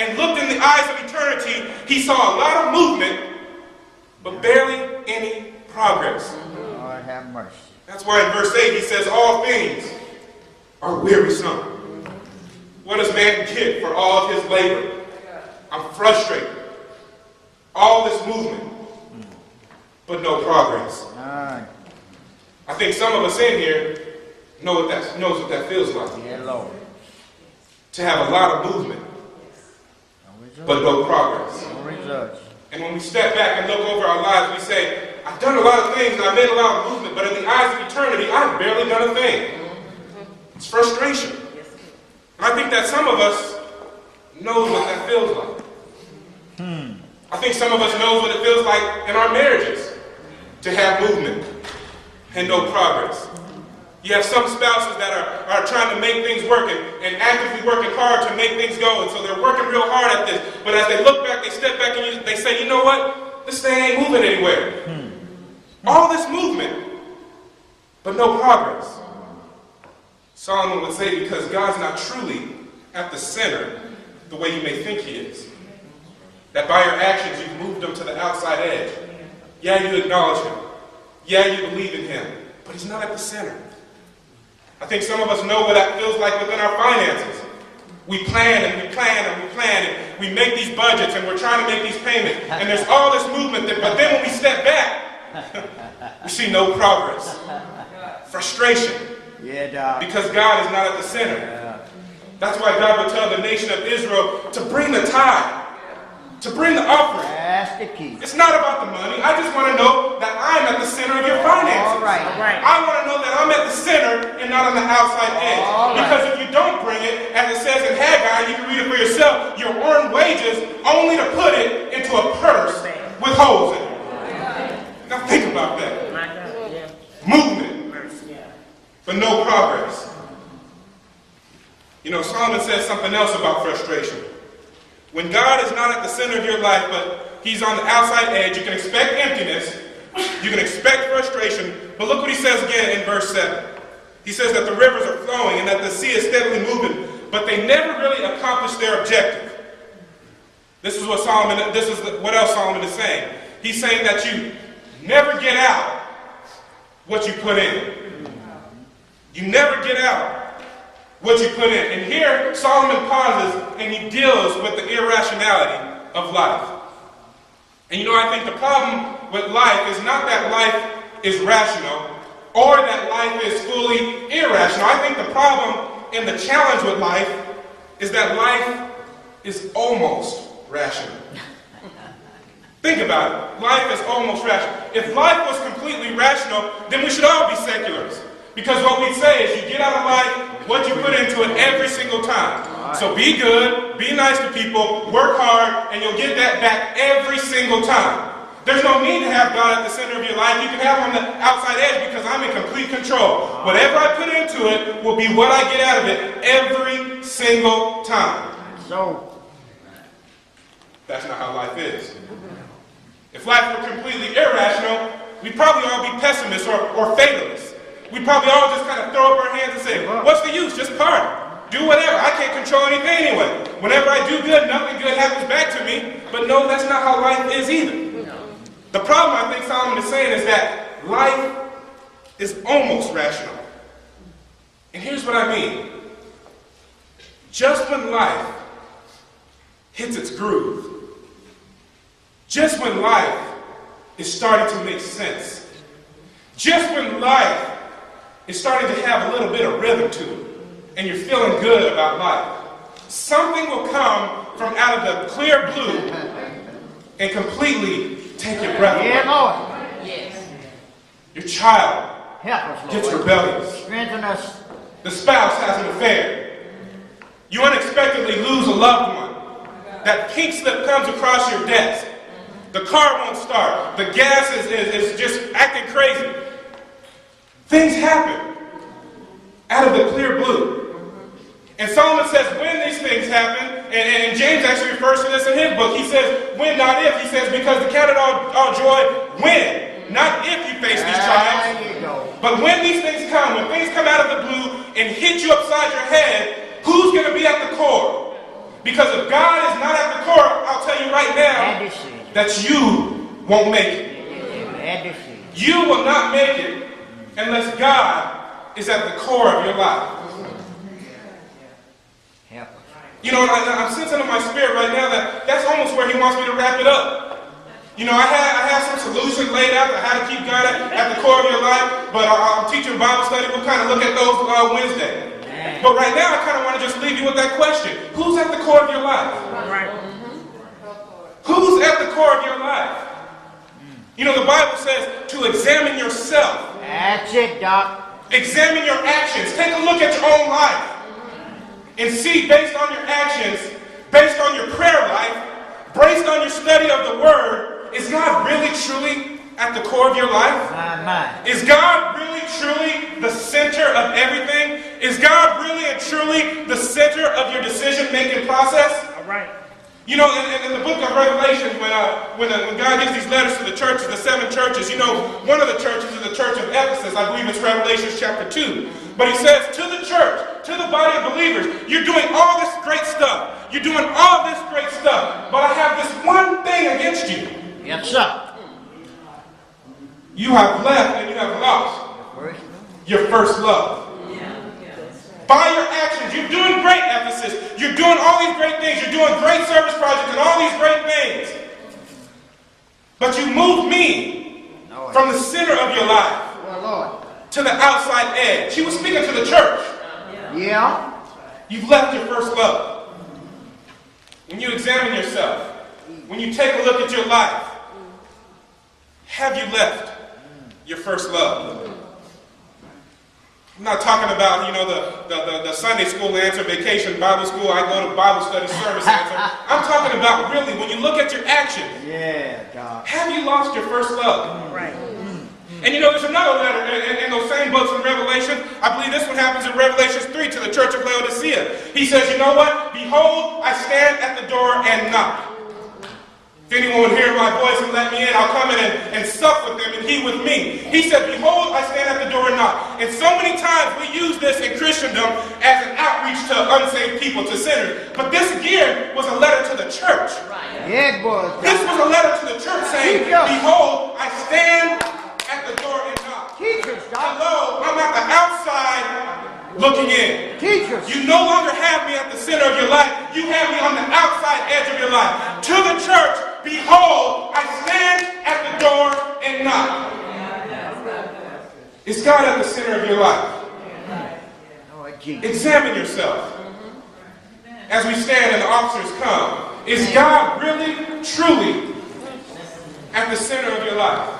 and looked in the eyes of eternity, he saw a lot of movement, but barely any progress. Lord have mercy. That's why in verse 8 he says, all things are wearisome. What does man get for all of his labor? I'm frustrated. All this movement, but no progress. I think some of us in here knows what that feels like. Yeah, Lord. To have a lot of movement, but no progress. No results. And when we step back and look over our lives, we say, I've done a lot of things and I've made a lot of movement, but in the eyes of eternity, I've barely done a thing. It's frustration. And I think that some of us knows what that feels like. I think some of us knows what it feels like in our marriages to have movement and no progress. You have some spouses that are trying to make things work and actively working hard to make things go, and so they're working real hard at this. But as they look back, they step back and they say, you know what? This thing ain't moving anywhere. All this movement, but no progress. Solomon would say, because God's not truly at the center the way you may think he is. That by your actions you've moved him to the outside edge. Yeah, you acknowledge him. Yeah, you believe in him. But he's not at the center. I think some of us know what that feels like within our finances. We plan and we plan and we plan and we make these budgets and we're trying to make these payments. And there's all this movement, but then when we step back, we see no progress. Frustration. Yeah, dog. Because God is not at the center. That's why God would tell the nation of Israel to bring the tithe, to bring the offering. That's the key. It's not about the money. I just want to know that I'm at the center of your finances. All right. I want to know that I'm at the center and not on the outside edge. Because if you don't bring it, as it says in Haggai, you can read it for yourself, you'll earn wages only to put it into a purse with holes in it. Now think about that. Movement, but no progress. You know, Solomon says something else about frustration. When God is not at the center of your life, but he's on the outside edge, you can expect emptiness, you can expect frustration, but look what he says again in verse 7. He says that the rivers are flowing and that the sea is steadily moving, but they never really accomplish their objective. This is what else Solomon is saying. He's saying that you never get out what you put in. You never get out what you put in. And here Solomon pauses and he deals with the irrationality of life. And you know, I think the problem with life is not that life is rational or that life is fully irrational. I think the problem and the challenge with life is that life is almost rational. Think about it. Life is almost rational. If life was completely rational, then we should all be seculars. Because what we say is you get out of life what you put into it every single time. So be good, be nice to people, work hard, and you'll get that back every single time. There's no need to have God at the center of your life. You can have him on the outside edge because I'm in complete control. Whatever I put into it will be what I get out of it every single time. So, that's not how life is. If life were completely irrational, we'd probably all be pessimists or fatalists. We'd probably all just kind of throw up our hands and say, what's the use? Just party. Do whatever. I can't control anything anyway. Whenever I do good, nothing good happens back to me. But no, that's not how life is either. The problem I think Solomon is saying is that life is almost rational. And here's what I mean. Just when life hits its groove, just when life is starting to make sense, just when life is starting to have a little bit of rhythm to it, and you're feeling good about life, something will come from out of the clear blue and completely take your breath away. yeah, Lord. Yes. Your child Help us, Lord. gets rebellious. Strengthen us. The spouse has an affair. You unexpectedly lose a loved one. That pink slip comes across your desk. The car won't start. The gas is just acting crazy. Things happen out of the clear blue. And Solomon says when these things happen, and James actually refers to this in his book, he says when, not if. He says because to count it all joy when, not if you face these trials. There you go. But when these things come, when things come out of the blue and hit you upside your head, who's going to be at the core? Because if God is not at the core, I'll tell you right Bad now decision. that you won't make it. Bad decision. You will not make it unless God is at the core of your life. Help us. You know, I'm sensing in my spirit right now that that's almost where he wants me to wrap it up. You know, I have some solutions laid out to how to keep God at the core of your life, but I'm teaching Bible study. We'll kind of look at those Wednesday. But right now, I kind of want to just leave you with that question. Who's at the core of your life? Right. Who's at the core of your life? You know, the Bible says to examine yourself. That's it, Doc. Examine your actions. Take a look at your own life. And see, based on your actions, based on your prayer life, based on your study of the Word, is God really, truly at the core of your life? My. Is God really, truly the center of everything? Is God really and truly the center of your decision-making process? All right. You know, in the book of Revelation, when God gives these letters to the churches, the 7 churches, you know, one of the churches is the church of Ephesus. I believe it's Revelation chapter 2. But he says, to the church, to the body of believers, you're doing all this great stuff. You're doing all this great stuff. But I have this one thing against you. Yes, sir. You have left and you have lost your first love. By your actions, you're doing great, Ephesus. You're doing all these great things. You're doing great service projects and all these great things. But you moved me from the center of your life to the outside edge. She was speaking to the church. Yeah. You've left your first love. When you examine yourself, when you take a look at your life, have you left your first love? I'm not talking about, you know, the Sunday school answer, vacation, Bible school, I go to Bible study service answer. I'm talking about really, when you look at your actions, Yeah, Doc. have you lost your first love? Right. And you know, there's another letter in those same books in Revelation. I believe this one happens in Revelation 3 to the church of Laodicea. He says, you know what? Behold, I stand at the door and knock. If anyone would hear my voice and let me in, I'll come in and sup with them and he with me. He said, behold, I stand at the door and knock. And so many times we use this in Christendom as an outreach to unsaved people, to sinners. But this again was a letter to the church. Yeah, it was. This was a letter to the church saying, behold, I stand at the door and knock. Teachers, Doc. Hello, I'm at the outside looking in. Teachers. You no longer have me at the center of your life. You have me on the outside edge of your life. To the church, behold, I stand at the door and knock. Is God at the center of your life? Oh, Jesus. Examine yourself. As we stand and the officers come, is God really, truly at the center of your life?